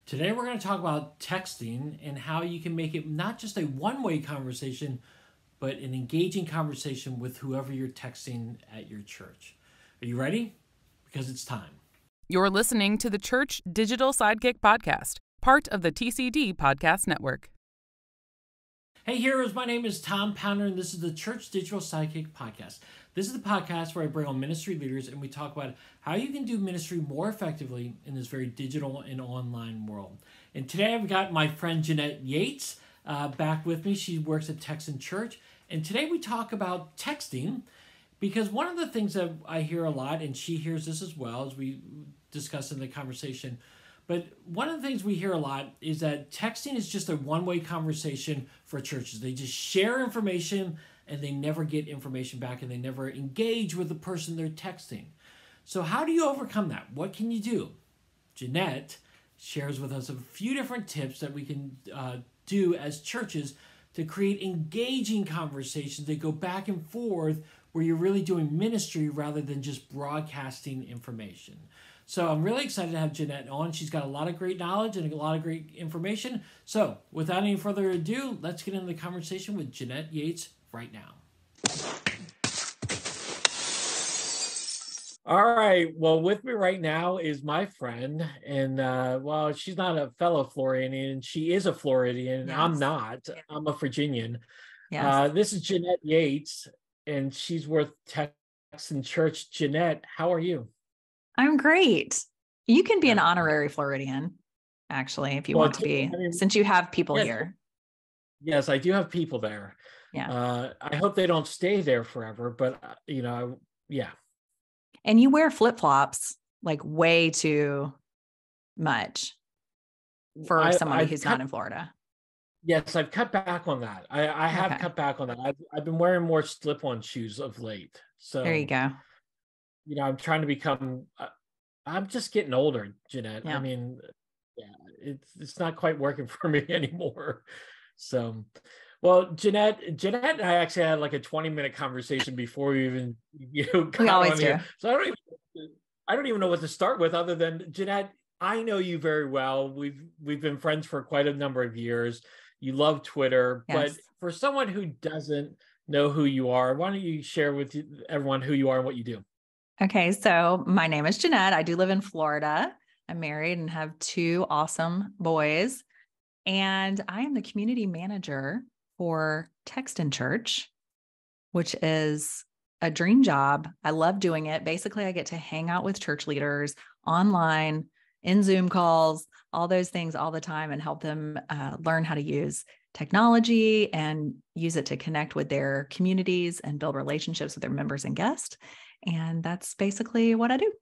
Today we're going to talk about texting and how you can make it not just a one-way conversation, but an engaging conversation with whoever you're texting at your church. Are you ready? Because it's time. You're listening to the Church Digital Sidekick Podcast, part of the TCD Podcast Network. Hey heroes, my name is Tom Pounder, and this is the Church Digital Sidekick Podcast. This is the podcast where I bring on ministry leaders and we talk about how you can do ministry more effectively in this very digital and online world. And today I've got my friend Jeanette Yates back with me. She works at Texan Church. And today we talk about texting, because one of the things that I hear a lot, and she hears this as well as we discuss in the conversation, but one of the things we hear a lot is that texting is just a one-way conversation for churches. They just share information and they never get information back, and they never engage with the person they're texting. So how do you overcome that? What can you do? Jeanette shares with us a few different tips that we can do as churches to create engaging conversations that go back and forth where you're really doing ministry rather than just broadcasting information. So I'm really excited to have Jeanette on. She's got a lot of great knowledge and a lot of great information. So without any further ado, let's get into the conversation with Jeanette Yates right now. All right. Well, with me right now is my friend, and well, she's not a fellow Floridian. She is a Floridian. Yes. I'm not. I'm a Virginian. Yes. This is Jeanette Yates, and she's with Texan Church. Jeanette, how are you? I'm great. You can be an honorary Floridian, actually, if you want to be, since you have people here. Yes, I do have people there. Yeah. I hope they don't stay there forever, but yeah. And you wear flip-flops like way too much for somebody who's not in Florida. Yes, I've cut back on that. I have cut back on that. I've been wearing more slip-on shoes of late. So there you go. I'm trying to become. I'm just getting older, Jeanette. Yeah. I mean, yeah, it's not quite working for me anymore. So, well, Jeanette and I actually had like a 20-minute conversation before we even got we always on do. here. So I don't even know what to start with other than, Jeanette, I know you very well. We've been friends for quite a number of years. You love Twitter, Yes. but for someone who doesn't know who you are, why don't you share with everyone who you are and what you do? Okay. So my name is Jeanette. I do live in Florida. I'm married and have two awesome boys. And I am the community manager for Texan Church, which is a dream job. I love doing it. Basically, I get to hang out with church leaders online, in Zoom calls, all those things all the time, and help them learn how to use technology and use it to connect with their communities and build relationships with their members and guests. And that's basically what I do.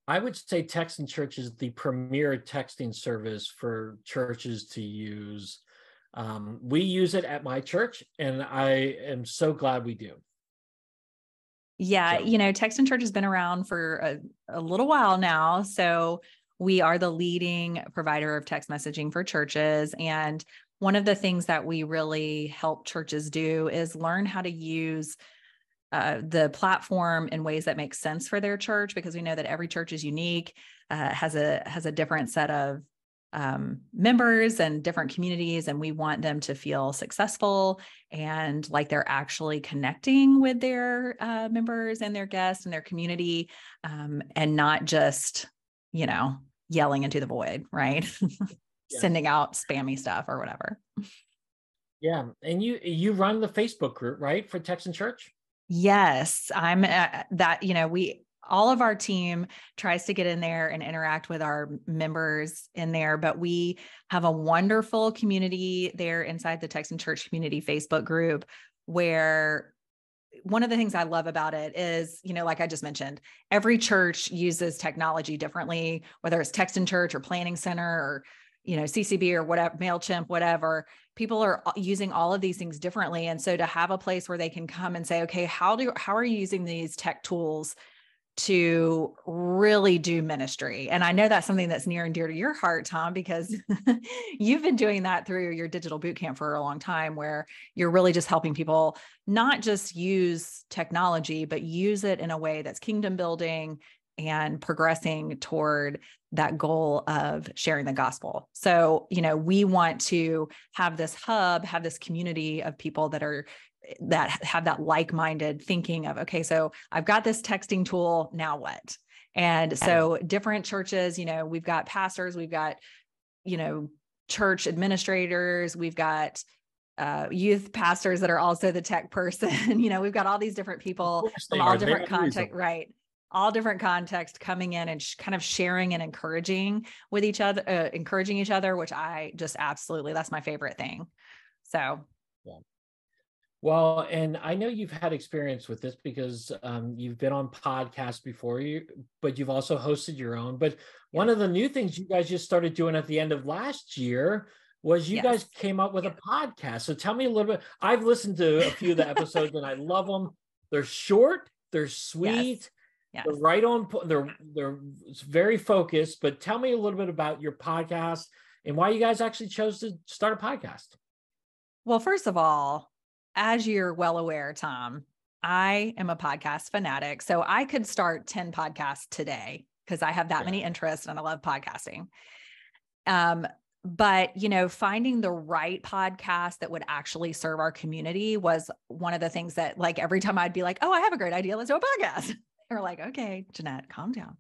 I would say Texan Church is the premier texting service for churches to use. We use it at my church, and I am so glad we do. Yeah, So. Texan Church has been around for a little while now. So we are the leading provider of text messaging for churches. And one of the things that we really help churches do is learn how to use the platform in ways that make sense for their church, because we know that every church is unique, has a different set of members and different communities, and we want them to feel successful and like they're actually connecting with their members and their guests and their community, and not just yelling into the void, right? Yeah. Sending out spammy stuff or whatever. Yeah, and you run the Facebook group, right, for Texan Church? Yes, I'm that, all of our team tries to get in there and interact with our members in there, but we have a wonderful community there inside the Texan Church Community Facebook group, where one of the things I love about it is, like I just mentioned, every church uses technology differently, whether it's Texan Church or Planning Center or CCB or whatever, MailChimp, whatever. People are using all of these things differently. And so to have a place where they can come and say, okay, how are you using these tech tools to really do ministry? And I know that's something that's near and dear to your heart, Tom, because you've been doing that through your digital boot camp for a long time, where you're really just helping people not just use technology, but use it in a way that's kingdom building and progressing toward that goal of sharing the gospel. So, we want to have this hub, have this community of people that have that like-minded thinking of, okay, so I've got this texting tool, now what? And so different churches, we've got pastors, we've got, church administrators, we've got youth pastors that are also the tech person. We've got all these different people from all different contexts, right? All different contexts coming in and kind of sharing and encouraging each other, which I just absolutely, that's my favorite thing. So. Yeah. Well, and I know you've had experience with this because you've been on podcasts before but you've also hosted your own. But one of the new things you guys just started doing at the end of last year was you guys came up with a podcast. So tell me a little bit. I've listened to a few of the episodes and I love them. They're short, they're sweet, they're right on. They're very focused. But tell me a little bit about your podcast and why you guys actually chose to start a podcast. Well, first of all, as you're well aware, Tom, I am a podcast fanatic. So I could start 10 podcasts today because I have that many interests and I love podcasting. But, finding the right podcast that would actually serve our community was one of the things that, like, every time I'd be like, oh, I have a great idea, let's do a podcast. They're like, okay, Jeanette, calm down.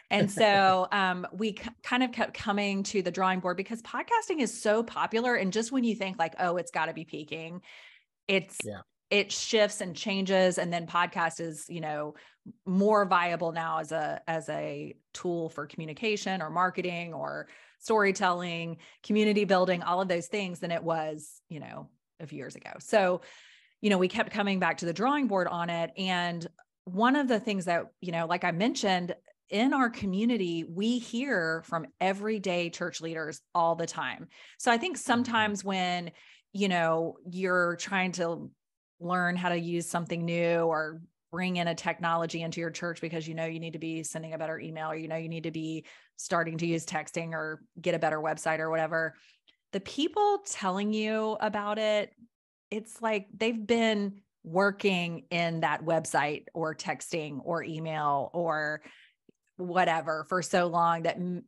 And so we kind of kept coming to the drawing board because podcasting is so popular. And just when you think like, oh, it's got to be peaking, it shifts and changes. And then podcast is, more viable now as a tool for communication or marketing or storytelling, community building, all of those things than it was, a few years ago. So, we kept coming back to the drawing board on it. And one of the things that, like I mentioned, in our community, we hear from everyday church leaders all the time. So I think sometimes when, you're trying to learn how to use something new or bring in a technology into your church because, you need to be sending a better email or, you need to be starting to use texting or get a better website or whatever, the people telling you about it, it's like they've been working in that website or texting or email or whatever for so long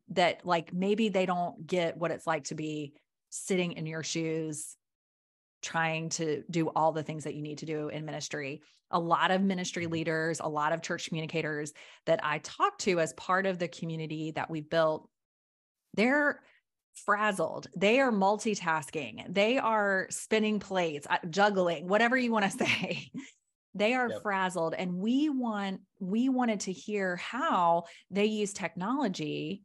that like maybe they don't get what it's like to be sitting in your shoes trying to do all the things that you need to do in ministry. A lot of ministry leaders, a lot of church communicators that I talk to as part of the community that we've built, they're frazzled. They are multitasking. They are spinning plates, juggling, whatever you want to say. They are frazzled. And we wanted to hear how they use technology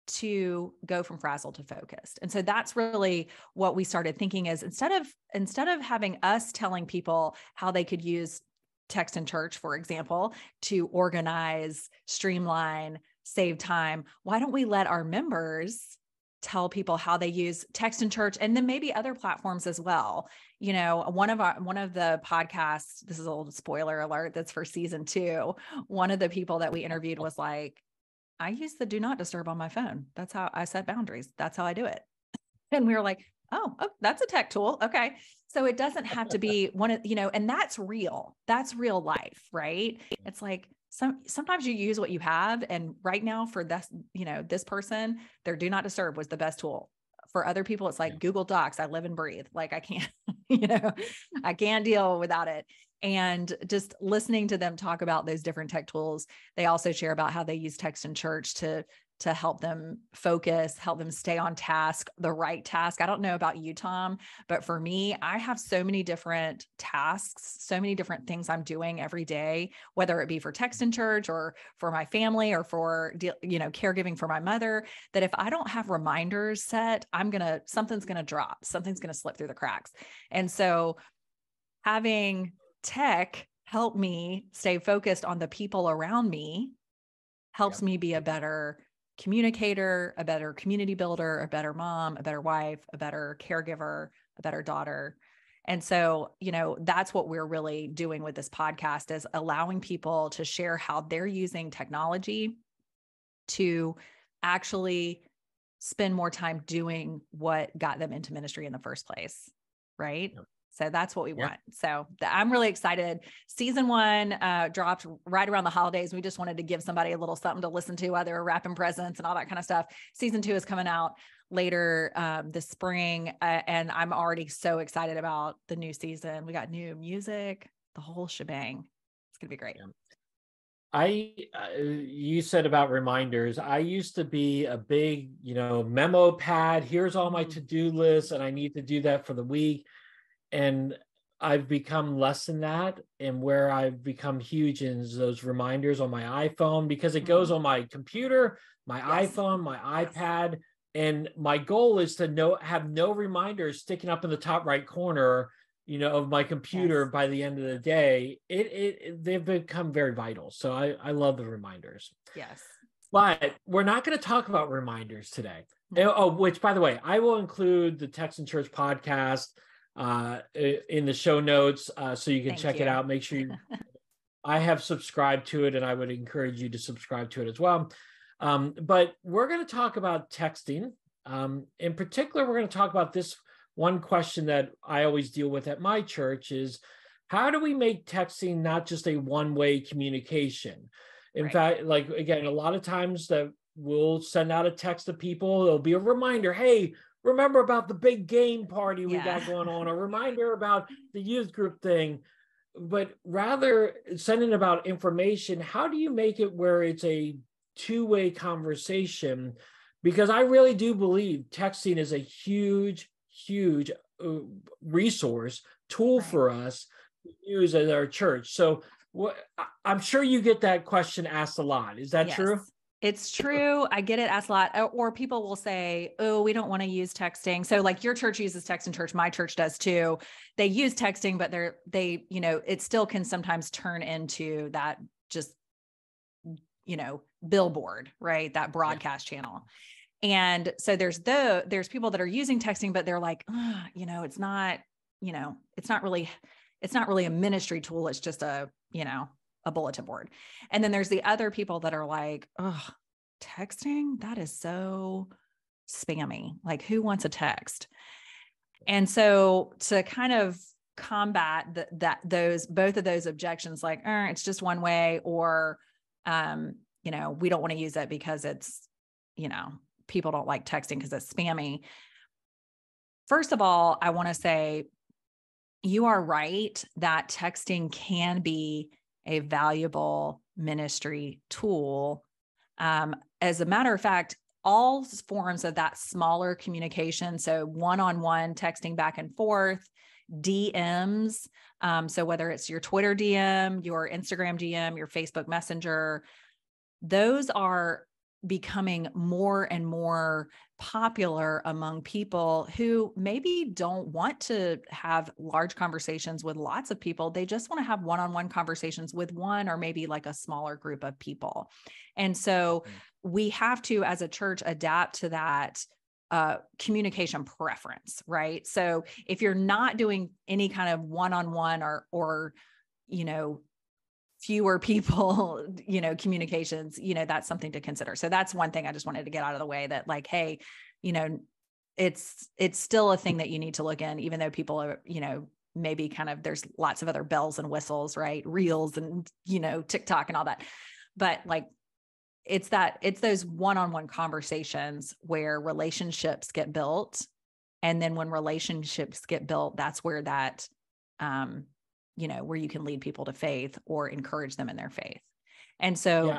to go from frazzled to focused. And so that's really what we started thinking is instead of having us telling people how they could use text in church, for example, to organize, streamline, save time, why don't we let our members tell people how they use text in church and then maybe other platforms as well. One of the podcasts, this is a little spoiler alert, that's for season 2. One of the people that we interviewed was like, I use the do not disturb on my phone. That's how I set boundaries. That's how I do it. And we were like, oh, that's a tech tool. Okay. So it doesn't have to be and that's real. That's real life, right? It's like sometimes you use what you have. And right now for this, this person, their do not disturb was the best tool. For other people, it's like Google Docs. I live and breathe. Like I can't, I can't deal without it. And just listening to them talk about those different tech tools, they also share about how they use text in church to help them focus, help them stay on task, the right task. I don't know about you, Tom, but for me, I have so many different tasks, so many different things I'm doing every day, whether it be for text in church or for my family or for, caregiving for my mother, that if I don't have reminders set, something's going to drop, something's going to slip through the cracks. And so having tech help me stay focused on the people around me helps me be a better communicator, a better community builder, a better mom, a better wife, a better caregiver, a better daughter. And so, that's what we're really doing with this podcast is allowing people to share how they're using technology to actually spend more time doing what got them into ministry in the first place. Right. So that's what we want. So I'm really excited. Season 1 dropped right around the holidays. We just wanted to give somebody a little something to listen to while they were wrapping presents and all that kind of stuff. Season 2 is coming out later this spring. And I'm already so excited about the new season. We got new music, the whole shebang. It's going to be great. You said about reminders. I used to be a big, memo pad. Here's all my to-do lists, and I need to do that for the week. And I've become less than that. And where I've become huge is those reminders on my iPhone, because it goes on my computer, my iPhone, my iPad. And my goal is to have no reminders sticking up in the top right corner, of my computer by the end of the day. They've become very vital. So I love the reminders. Yes. But we're not going to talk about reminders today. Oh, which, by the way, I will include the Text and Church podcast in the show notes, so you can check it out. Make sure I have subscribed to it, and I would encourage you to subscribe to it as well. But we're going to talk about texting. In particular, we're going to talk about this one question that I always deal with at my church is, how do we make texting not just a one-way communication? In fact, like, again, a lot of times that we'll send out a text to people, there'll be a reminder, hey, remember about the big game party we got going on, a reminder about the youth group thing. But rather sending about information, how do you make it where it's a two-way conversation? Because I really do believe texting is a huge resource tool for us to use at our church. So I'm sure you get that question asked a lot. Is that true? It's true. I get it asked a lot. Or people will say, oh, we don't want to use texting. So like your church uses text in church. My church does too. They use texting, but it still can sometimes turn into that just, billboard, right? That broadcast channel. And so there's people that are using texting, but they're like, it's not really a ministry tool. It's just a bulletin board. And then there's the other people that are like, oh, texting, that is so spammy. Like, who wants a text? And so to kind of combat both of those objections, like, it's just one way, or, we don't want to use it because it's, people don't like texting because it's spammy. First of all, I want to say you are right that texting can be a valuable ministry tool. As a matter of fact, all forms of that smaller communication, so one-on-one texting back and forth, DMs, so whether it's your Twitter DM, your Instagram DM, your Facebook Messenger, those are becoming more and more popular among people who maybe don't want to have large conversations with lots of people. They just want to have one-on-one conversations with one or maybe like a smaller group of people. And so we have to, as a church, adapt to that communication preference, right? So if you're not doing any kind of one-on-one or fewer people, communications, that's something to consider. So that's one thing I just wanted to get out of the way, that like, hey, it's still a thing that you need to look in, even though people are, maybe kind of, there's lots of other bells and whistles, right? Reels and, TikTok and all that. But like, it's those one-on-one conversations where relationships get built. And then when relationships get built, that's where that, where you can lead people to faith or encourage them in their faith. And so,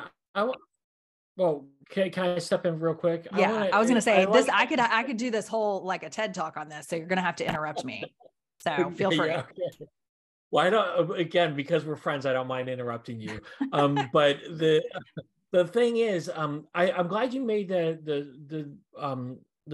can I step in real quick? Yeah, I was going to say this. I could do this whole like a TED talk on this. So you're going to have to interrupt me. So feel free. Yeah, okay. Well, I don't. Again, because we're friends, I don't mind interrupting you. But the thing is, I'm glad you made the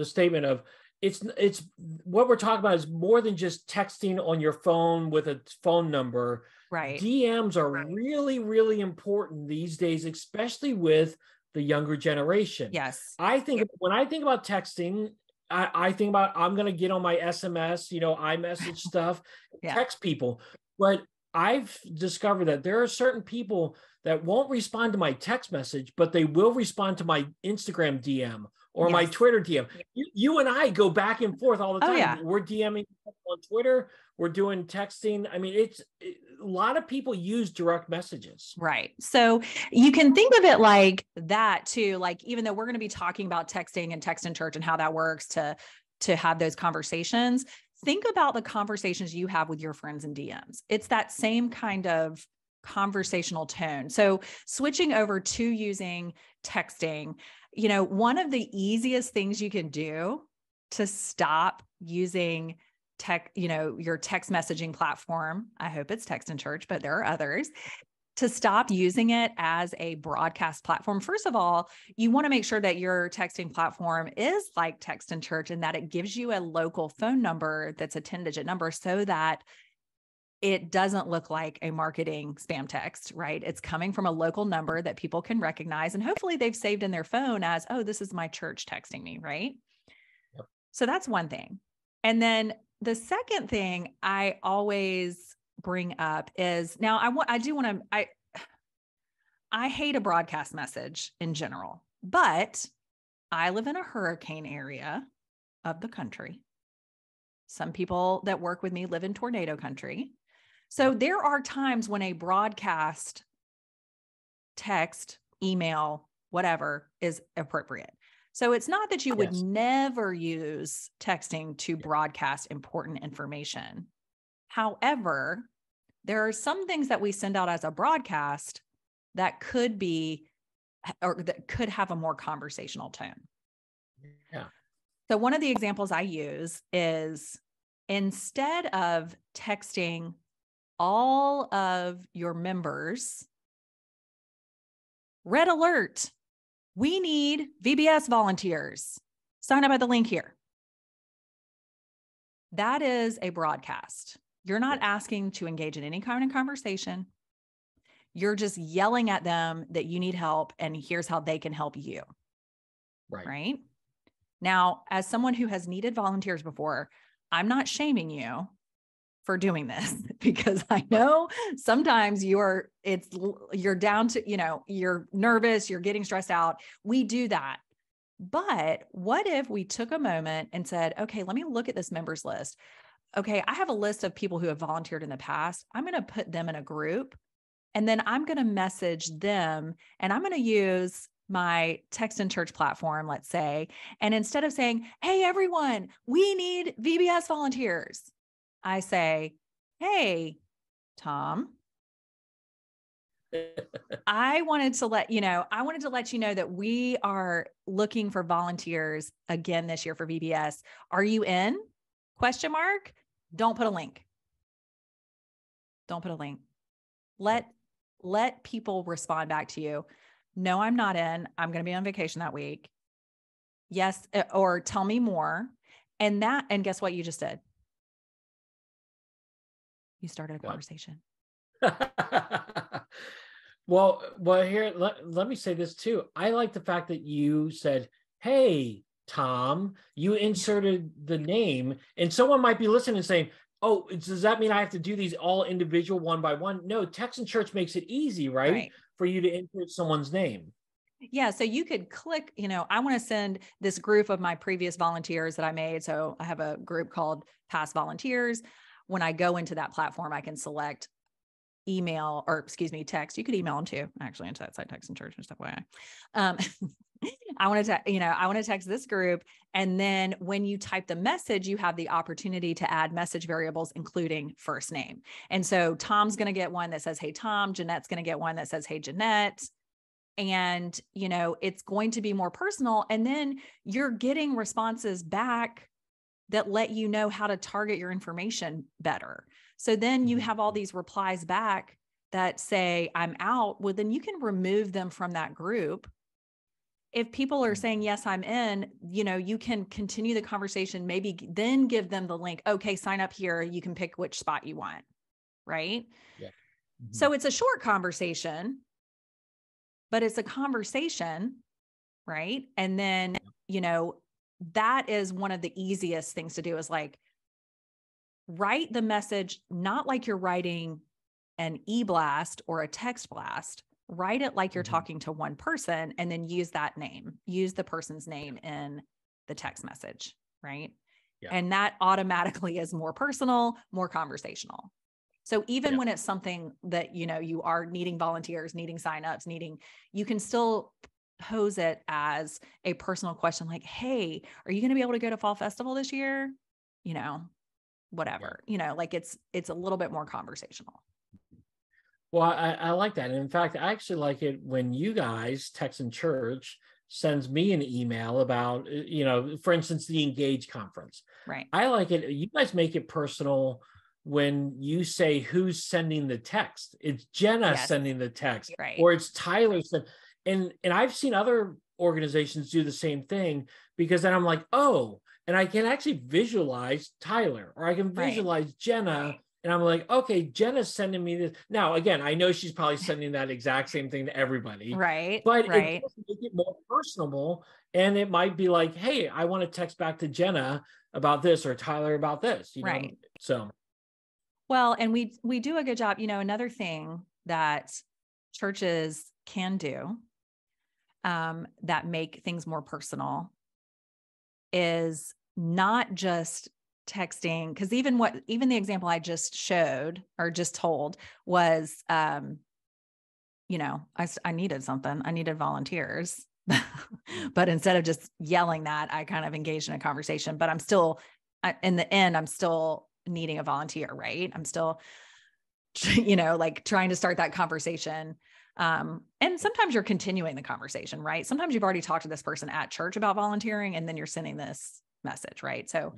statement of, it's what we're talking about is more than just texting on your phone with a phone number. Right. DMs are really, really important these days, especially with the younger generation. Yes. When I think about texting, I think about, I'm going to get on my SMS, iMessage stuff, text people. But I've discovered that there are certain people that won't respond to my text message, but they will respond to my Instagram DM or my Yes. Twitter DM. You and I go back and forth all the time. Oh, yeah. We're DMing on Twitter. We're doing texting. I mean, a lot of people use direct messages. Right. So you can think of it like that too. Like, even though we're going to be talking about texting and text in church and how that works to have those conversations, think about the conversations you have with your friends in DMs. It's that same kind of conversational tone. So switching over to using texting, one of the easiest things you can do to stop using your text messaging platform, I hope it's Text in Church, but there are others, to stop using it as a broadcast platform. First of all, you want to make sure that your texting platform is like Text in Church and that it gives you a local phone number that's a 10-digit number so that it doesn't look like a marketing spam text, right? It's coming from a local number that people can recognize. And hopefully they've saved in their phone as, oh, this is my church texting me, right? Yep. So that's one thing. And then the second thing I always bring up is, now I hate a broadcast message in general, but I live in a hurricane area of the country. Some people that work with me live in tornado country. So there are times when a broadcast text, email, whatever is appropriate. So it's not that you would never use texting to broadcast important information. However, there are some things that we send out as a broadcast that could be, or that could have a more conversational tone. Yeah. So one of the examples I use is, instead of texting all of your members, red alert, we need VBS volunteers. Sign up at the link here. That is a broadcast. You're not asking to engage in any kind of conversation. You're just yelling at them that you need help and here's how they can help you. Right? Now, as someone who has needed volunteers before, I'm not shaming you for doing this, because I know sometimes you're down to, you're nervous, you're getting stressed out. We do that. But what if we took a moment and said, okay, let me look at this members list. Okay, I have a list of people who have volunteered in the past. I'm going to put them in a group, and then I'm going to message them, and I'm going to use my Text in Church platform, let's say. And instead of saying, hey, everyone, we need VBS volunteers, I say, hey, Tom, I wanted to let you know that we are looking for volunteers again this year for VBS. Are you in? ? Don't put a link. Don't put a link. Let people respond back to you. No, I'm not in. I'm going to be on vacation that week. Yes. Or tell me more. And guess what you just did? You started a conversation. Well, here, let me say this too. I like the fact that you said, hey, Tom, you inserted the name, and someone might be listening and saying, oh, does that mean I have to do these all individual one by one? No, Text in Church makes it easy, right? For you to insert someone's name. Yeah. So you could click, I want to send this group of my previous volunteers that I made. So I have a group called Past Volunteers. When I go into that platform, I can select text. You could email them too, actually, into that site, Text in Church and stuff. I want to text this group. And then when you type the message, you have the opportunity to add message variables, including first name. And so Tom's going to get one that says, hey, Tom. Jeanette's going to get one that says, hey, Jeanette. And, it's going to be more personal. And then you're getting responses back that let you know how to target your information better. So then you have all these replies back that say, I'm out. Well, then you can remove them from that group. If people are saying, yes, I'm in, you can continue the conversation, maybe then give them the link. Okay, sign up here. You can pick which spot you want. Right. Yeah. Mm-hmm. So it's a short conversation, but it's a conversation. Right. And then, that is one of the easiest things to do, is like, write the message, not like you're writing an e-blast or a text blast. write it like you're talking to one person, and then use that name, use the person's name in the text message, right? Yeah. And that automatically is more personal, more conversational. So even when it's something that, you are needing volunteers, needing signups, you can still pose it as a personal question, like, hey, are you going to be able to go to Fall Festival this year? Whatever, like it's a little bit more conversational. Well, I like that. And in fact, I actually like it when you guys, Texan Church, sends me an email about, for instance, the Engage conference. Right. I like it. You guys make it personal when you say who's sending the text. It's Jenna sending the text, right, or it's Tyler. And I've seen other organizations do the same thing, because then I'm like, oh, and I can actually visualize Tyler, or I can visualize Jenna. And I'm like, okay, Jenna's sending me this. Now, again, I know she's probably sending that exact same thing to everybody. Right. But right. it does make it more personable. And it might be like, hey, I want to text back to Jenna about this, or Tyler about this. Right. So. Well, and we do a good job. Another thing that churches can do that make things more personal is not just texting, because even the example I just showed or just told was, I needed something. I needed volunteers, but instead of just yelling that, I kind of engaged in a conversation, but in the end, I'm still needing a volunteer, right? I'm still, like trying to start that conversation. And sometimes you're continuing the conversation, right? Sometimes you've already talked to this person at church about volunteering, and then you're sending this message, right? So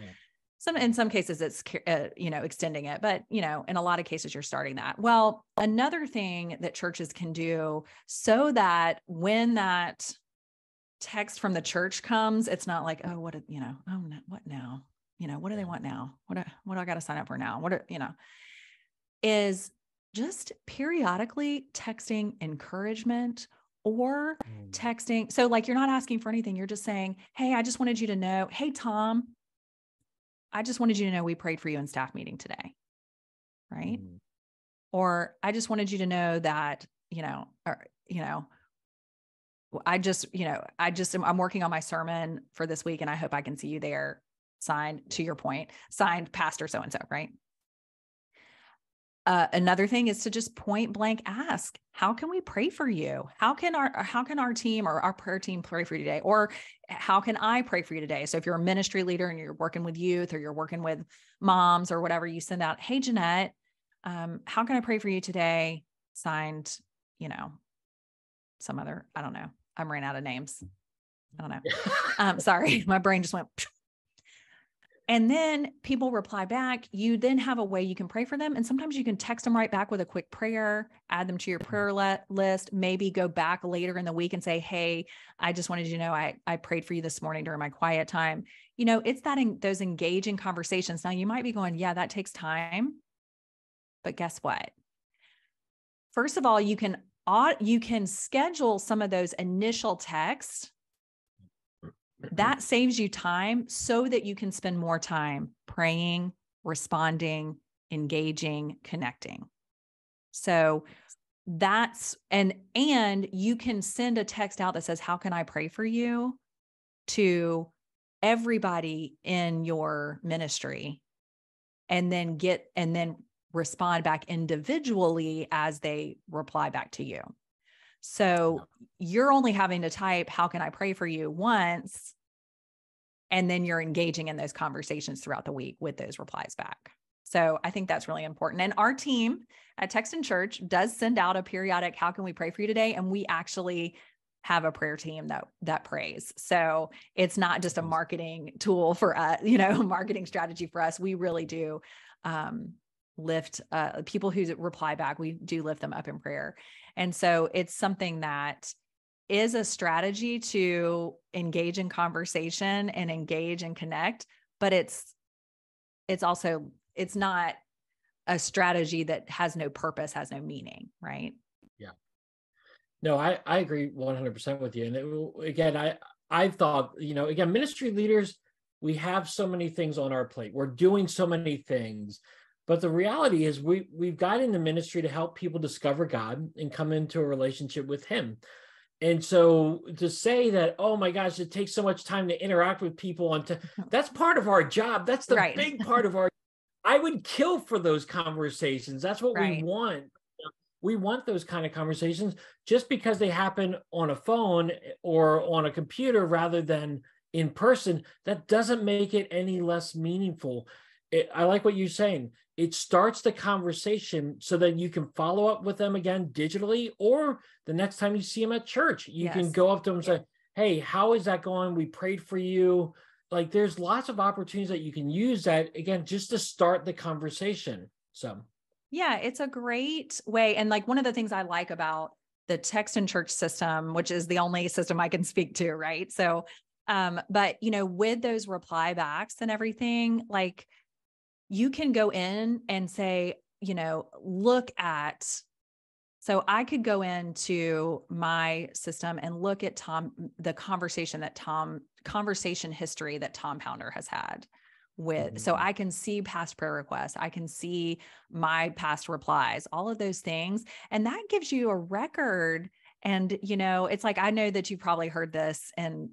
in some cases it's, extending it, but, in a lot of cases you're starting that. Well, another thing that churches can do so that when that text from the church comes, it's not like, oh, what now? What do they want now? What do I got to sign up for now? Is just periodically texting encouragement or texting. So like, you're not asking for anything. You're just saying, hey, I just wanted you to know, hey, Tom, I just wanted you to know we prayed for you in staff meeting today. Right. Or I just wanted you to know that, I'm working on my sermon for this week, and I hope I can see you there. Signed, to your point, signed Pastor so-and-so, right? Another thing is to just point blank ask, how can we pray for you? How can our team or our prayer team pray for you today? Or how can I pray for you today? So if you're a ministry leader and you're working with youth, or you're working with moms or whatever, you send out, hey, Jeanette, how can I pray for you today? Signed, some other, I don't know. I'm ran out of names. I don't know. Sorry. My brain just went. And then people reply back. You then have a way you can pray for them. And sometimes you can text them right back with a quick prayer, add them to your prayer list, maybe go back later in the week and say, hey, I just wanted you to know, I prayed for you this morning during my quiet time. It's those engaging conversations. Now you might be going, yeah, that takes time. But guess what? First of all, you can schedule some of those initial texts. That saves you time so that you can spend more time praying, responding, engaging, connecting. So that's, and you can send a text out that says, how can I pray for you, to everybody in your ministry, and then respond back individually as they reply back to you. So you're only having to type, how can I pray for you, once, and then you're engaging in those conversations throughout the week with those replies back. So I think that's really important. And our team at Texan Church does send out a periodic, how can we pray for you today? And we actually have a prayer team that prays. So it's not just a marketing tool for us, marketing strategy for us. We really do lift people who reply back. We do lift them up in prayer. And so it's something that is a strategy to engage in conversation and engage and connect, but it's not a strategy that has no purpose, has no meaning, right? Yeah. No, I agree 100% with you. And again, I've thought, again, ministry leaders, we have so many things on our plate. We're doing so many things. But the reality is we've got in the ministry to help people discover God and come into a relationship with him. And so to say that, oh my gosh, it takes so much time to interact with people that's part of our job. That's the Right. big part of our, I would kill for those conversations. That's what we Right. want. We want those kind of conversations. Just because they happen on a phone or on a computer rather than in person, that doesn't make it any less meaningful. I like what you're saying. It starts the conversation so that you can follow up with them again digitally, or the next time you see them at church, you can Yes. go up to them and say, hey, how is that going? We prayed for you. Like, there's lots of opportunities that you can use that, again, just to start the conversation. So Yeah, it's a great way. And like one of the things I like about the text and church system, which is the only system I can speak to, right? So, but with those reply backs and everything, like you can go in and say, look at, so I could go into my system and look at the conversation history that Tom Pounder has had with, so I can see past prayer requests. I can see my past replies, all of those things. And that gives you a record. And, it's like, I know that you probably heard this in,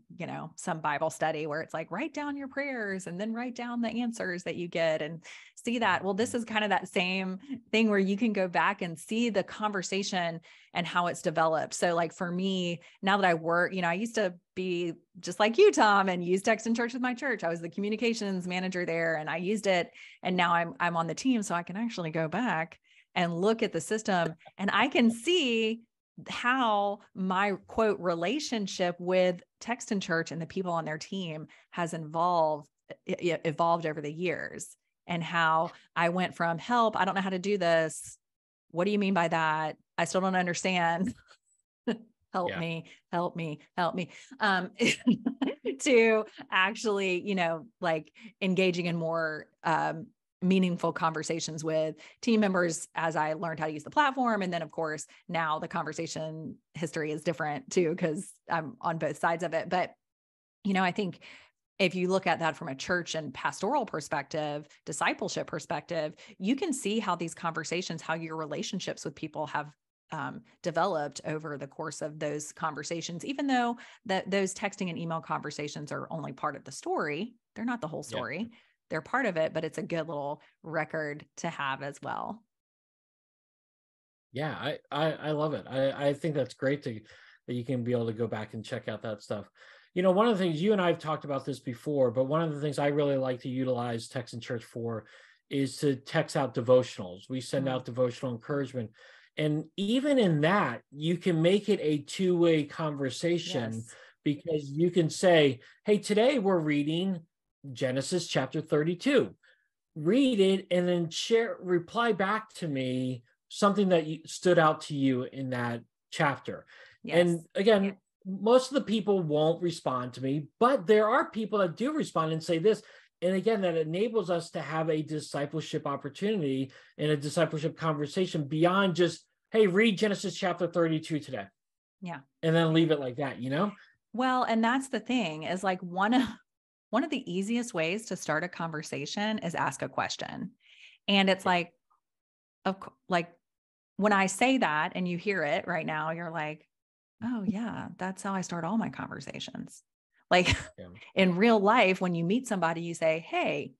some Bible study where it's like, write down your prayers and then write down the answers that you get and see that. Well, this is kind of that same thing where you can go back and see the conversation and how it's developed. So like for me, now that I work, I used to be just like you, Tom, and use text in church with my church. I was the communications manager there and I used it. And now I'm on the team. So I can actually go back and look at the system and I can see how my quote relationship with text in church and the people on their team has evolved over the years, and how I went from help, I don't know how to do this. What do you mean by that? I still don't understand. Help me, help me, help me. To actually, like engaging in more meaningful conversations with team members as I learned how to use the platform. And then of course, now the conversation history is different too, because I'm on both sides of it. But, I think if you look at that from a church and pastoral perspective, discipleship perspective, you can see how these conversations, how your relationships with people have developed over the course of those conversations, even though those texting and email conversations are only part of the story. They're not the whole story. Yeah. They're part of it, but it's a good little record to have as well. Yeah, I love it. I think that's great that you can be able to go back and check out that stuff. One of the things, you and I have talked about this before, but one of the things I really like to utilize Text in Church for is to text out devotionals. We send out devotional encouragement. And even in that, you can make it a two-way conversation, because you can say, hey, today we're reading Genesis chapter 32. Read it and then reply back to me something that stood out to you in that chapter. Yes. And again, most of the people won't respond to me, but there are people that do respond and say this. And again, that enables us to have a discipleship opportunity and a discipleship conversation beyond just, hey, read Genesis chapter 32 today. Yeah. And then leave it like that, Well, and that's the thing, is like one of the easiest ways to start a conversation is ask a question. And it's like when I say that and you hear it right now, you're like, oh yeah, that's how I start all my conversations. Like in real life, when you meet somebody, you say, hey,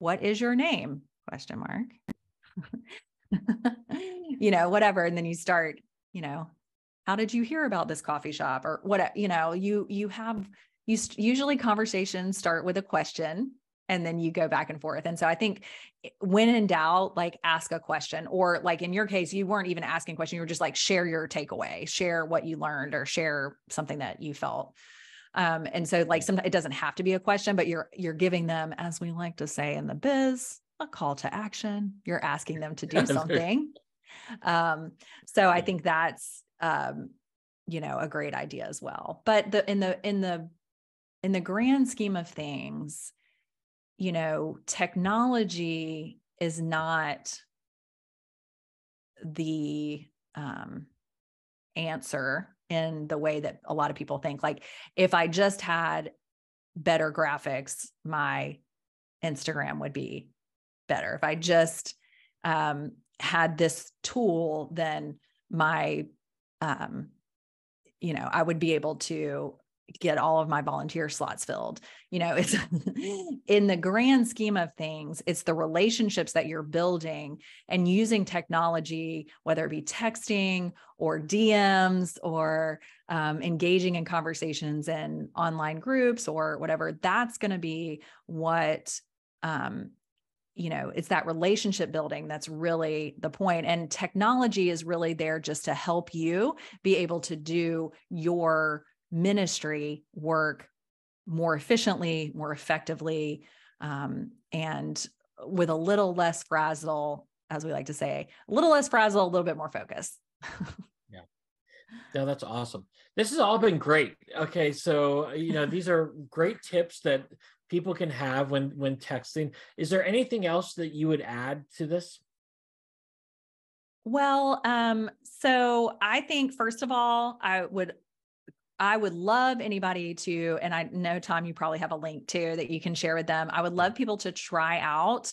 what is your name? ? Whatever. And then you start, how did you hear about this coffee shop or what, usually conversations start with a question and then you go back and forth. And so I think when in doubt, like ask a question, or like in your case, you weren't even asking a question. You were just like, share your takeaway, share what you learned, or share something that you felt. And so like sometimes it doesn't have to be a question, but you're giving them, as we like to say in the biz, a call to action. You're asking them to do something. So I think that's, a great idea as well. But in the grand scheme of things, technology is not the answer in the way that a lot of people think. Like if I just had better graphics, my Instagram would be better. If I just had this tool, then my, I would be able to get all of my volunteer slots filled. It's in the grand scheme of things, it's the relationships that you're building and using technology, whether it be texting or DMs or engaging in conversations in online groups or whatever. That's going to be what, it's that relationship building that's really the point. And technology is really there just to help you be able to do your ministry work more efficiently, more effectively, and with a little less frazzle, as we like to say, a little less frazzle, a little bit more focus. Yeah. No, that's awesome. This has all been great. Okay. So, these are great tips that people can have when texting. Is there anything else that you would add to this? Well, so I think, first of all, I would love anybody to, and I know, Tom, you probably have a link too that you can share with them. I would love people to try out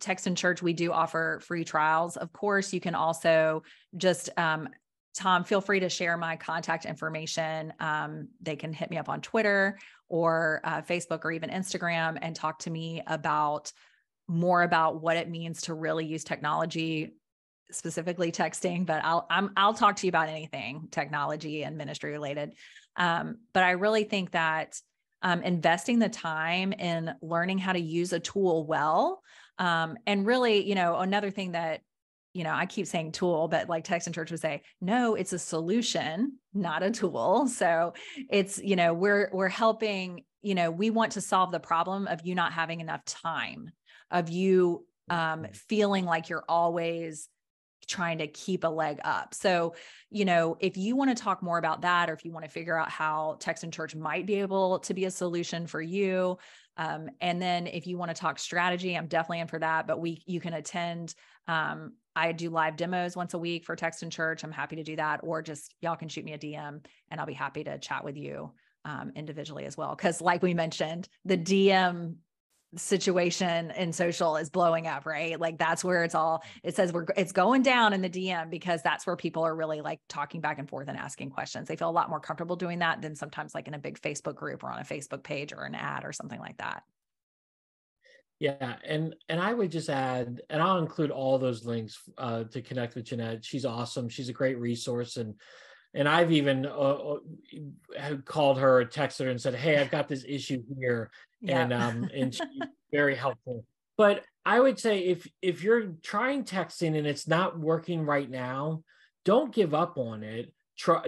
Text in Church. We do offer free trials. Of course, you can also just, Tom, feel free to share my contact information. They can hit me up on Twitter or Facebook or even Instagram and talk to me about more about what it means to really use technology, specifically texting, but I'll talk to you about anything technology and ministry related. But I really think that investing the time in learning how to use a tool well, and really, another thing that, I keep saying tool, but like Text in Church would say, no, it's a solution, not a tool. So it's, we're helping, we want to solve the problem of you not having enough time, of you feeling like you're always trying to keep a leg up. So, if you want to talk more about that, or if you want to figure out how Text in Church might be able to be a solution for you. And then if you want to talk strategy, I'm definitely in for that, but you can attend. I do live demos once a week for Text in Church. I'm happy to do that, or just y'all can shoot me a DM and I'll be happy to chat with you individually as well. Cause like we mentioned, the DM situation in social is blowing up, right? Like that's where it says it's going down in the DM, because that's where people are really like talking back and forth and asking questions. They feel a lot more comfortable doing that than sometimes like in a big Facebook group or on a Facebook page or an ad or something like that. Yeah. And I would just add, and I'll include all those links to connect with Jeanette. She's awesome. She's a great resource. And I've even called her, texted her and said, hey, I've got this issue here. Yeah. And she's very helpful. But I would say if you're trying texting and it's not working right now, don't give up on it.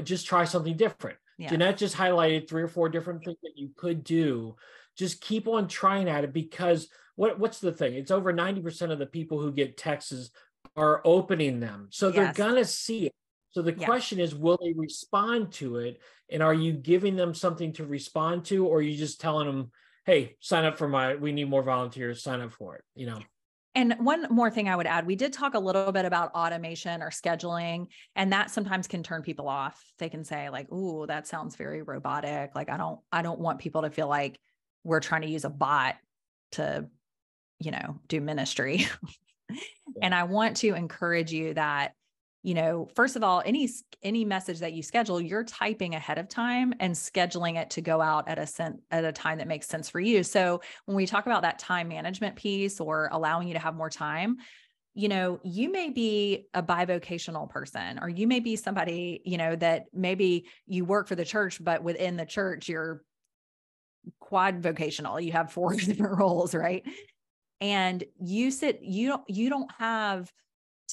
Just try something different. Yeah. Jeanette just highlighted 3 or 4 different things that you could do. Just keep on trying at it, because what's the thing? It's over 90% of the people who get texts are opening them. So they're going to see it. So the question is, will they respond to it? And are you giving them something to respond to, or are you just telling them, hey, sign up for we need more volunteers, sign up for it, And one more thing I would add, we did talk a little bit about automation or scheduling, and that sometimes can turn people off. They can say like, ooh, that sounds very robotic. Like, I don't want people to feel like we're trying to use a bot to, do ministry. And I want to encourage you that, first of all, any message that you schedule, you're typing ahead of time and scheduling it to go out at a time that makes sense for you. So when we talk about that time management piece or allowing you to have more time, you may be a bivocational person, or you may be somebody, that maybe you work for the church, but within the church, you're quad vocational. You have 4 different roles, right? And you don't have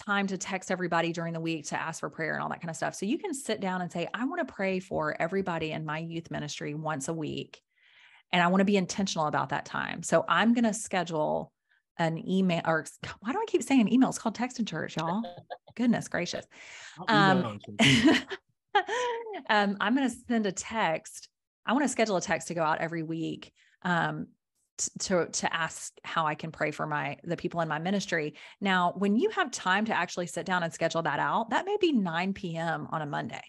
time to text everybody during the week to ask for prayer and all that kind of stuff. So you can sit down and say, I want to pray for everybody in my youth ministry once a week. And I want to be intentional about that time. So I'm going to schedule an email, or why do I keep saying email? It's called Text in Church, y'all. Goodness gracious. I'm going to send a text. I want to schedule a text to go out every week, to ask how I can pray for the people in my ministry. Now, when you have time to actually sit down and schedule that out, that may be 9 p.m. on a Monday.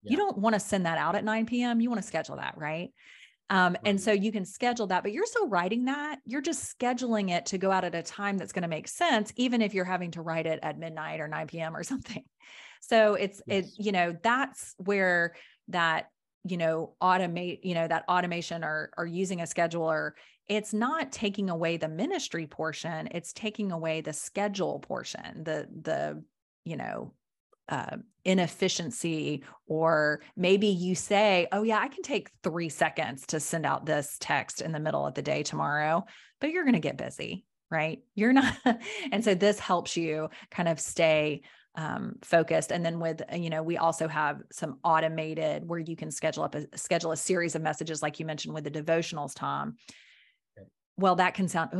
Yeah. You don't want to send that out at 9 p.m. You want to schedule that, right? And so you can schedule that, but you're still writing that. You're just scheduling it to go out at a time that's going to make sense, even if you're having to write it at midnight or 9 p.m. or something. So that's where that, that automation or using a scheduler, it's not taking away the ministry portion. It's taking away the schedule portion, the inefficiency, or maybe you say, oh yeah, I can take 3 seconds to send out this text in the middle of the day tomorrow, but you're going to get busy, right? You're not. And so this helps you kind of stay focused. And then with, we also have some automated where you can schedule a series of messages, like you mentioned with the devotionals, Tom. Okay. Well, that can sound,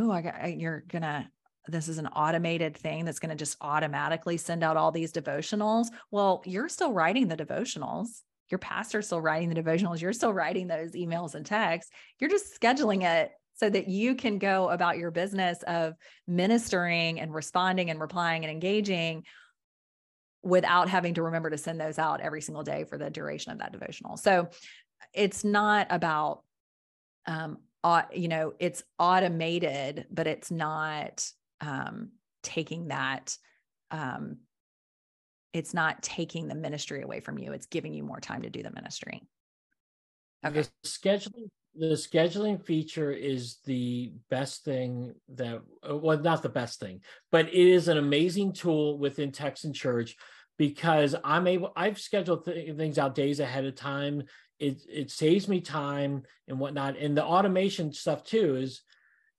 this is an automated thing that's going to just automatically send out all these devotionals. Well, you're still writing the devotionals. Your pastor's still writing the devotionals. You're still writing those emails and texts. You're just scheduling it so that you can go about your business of ministering and responding and replying and engaging without having to remember to send those out every single day for the duration of that devotional. So it's not about, it's automated, but it's not taking that, it's not taking the ministry away from you. It's giving you more time to do the ministry. Okay. The scheduling feature is the best thing not the best thing, but it is an amazing tool within Texan Church, because I've scheduled things out days ahead of time. It saves me time and whatnot. And the automation stuff too is,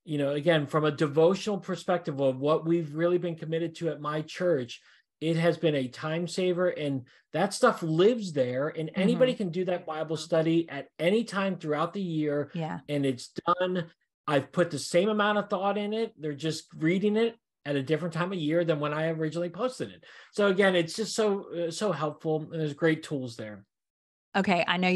again, from a devotional perspective of what we've really been committed to at my church, it has been a time saver, and that stuff lives there, and anybody can do that Bible study at any time throughout the year. Yeah. And it's done. I've put the same amount of thought in it. They're just reading it at a different time of year than when I originally posted it. So again, it's just so helpful, and there's great tools there. Okay. I know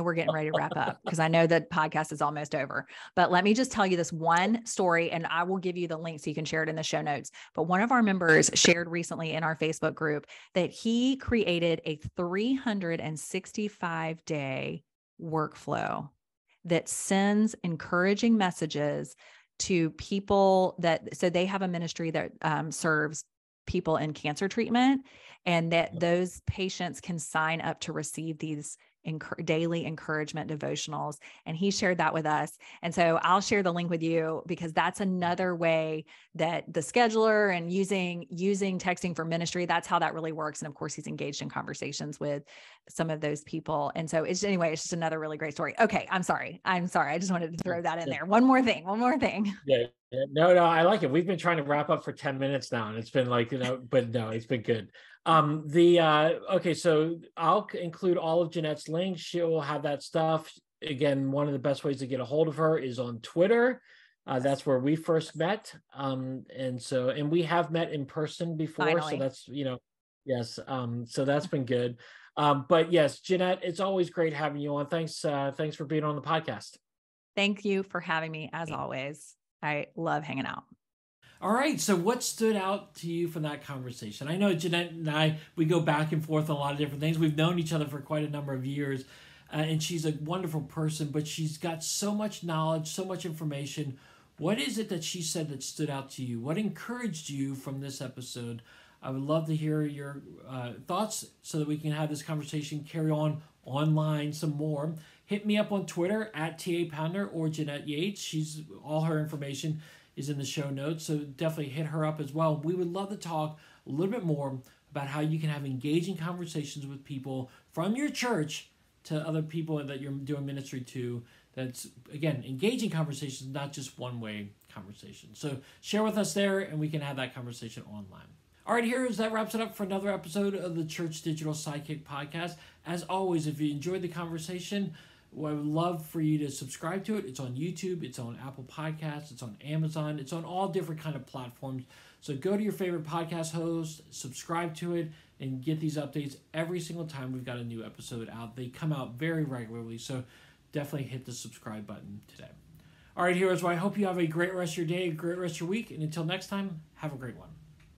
we're getting ready to wrap up because I know that podcast is almost over, but let me just tell you this one story, and I will give you the link so you can share it in the show notes. But one of our members shared recently in our Facebook group that he created a 365-day workflow that sends encouraging messages to people so they have a ministry that serves people in cancer treatment, and that those patients can sign up to receive these daily encouragement devotionals. And he shared that with us. And so I'll share the link with you, because that's another way that the scheduler and using texting for ministry, that's how that really works. And of course, he's engaged in conversations with some of those people. And so it's just another really great story. Okay. I'm sorry. I just wanted to throw that in there. One more thing. Yeah. No, I like it. We've been trying to wrap up for 10 minutes now, and it's been like, but no, it's been good. Okay, so I'll include all of Jeanette's links. She'll have that stuff. Again, one of the best ways to get a hold of her is on Twitter. That's where we first met. And we have met in person before. Finally. So that's, yes. So that's been good. But yes, Jeanette, it's always great having you on. Thanks for being on the podcast. Thank you for having me, as always. I love hanging out. All right. So what stood out to you from that conversation? I know Jeanette and we go back and forth on a lot of different things. We've known each other for quite a number of years, and she's a wonderful person, but she's got so much knowledge, so much information. What is it that she said that stood out to you? What encouraged you from this episode? I would love to hear your thoughts so that we can have this conversation carry on online some more. Hit me up on Twitter at TA Pounder or Jeanette Yates. All her information is in the show notes, so definitely hit her up as well. We would love to talk a little bit more about how you can have engaging conversations with people from your church to other people that you're doing ministry to. That's, again, engaging conversations, not just one-way conversation. So share with us there, and we can have that conversation online. All right, that wraps it up for another episode of the Church Digital Sidekick Podcast. As always, if you enjoyed the conversation, I would love for you to subscribe to it. It's on YouTube, it's on Apple Podcasts, it's on Amazon, it's on all different kind of platforms. So go to your favorite podcast host, subscribe to it, and get these updates every single time we've got a new episode out. They come out very regularly, so definitely hit the subscribe button today. All right, heroes, well, I hope you have a great rest of your day, a great rest of your week, and until next time, have a great one.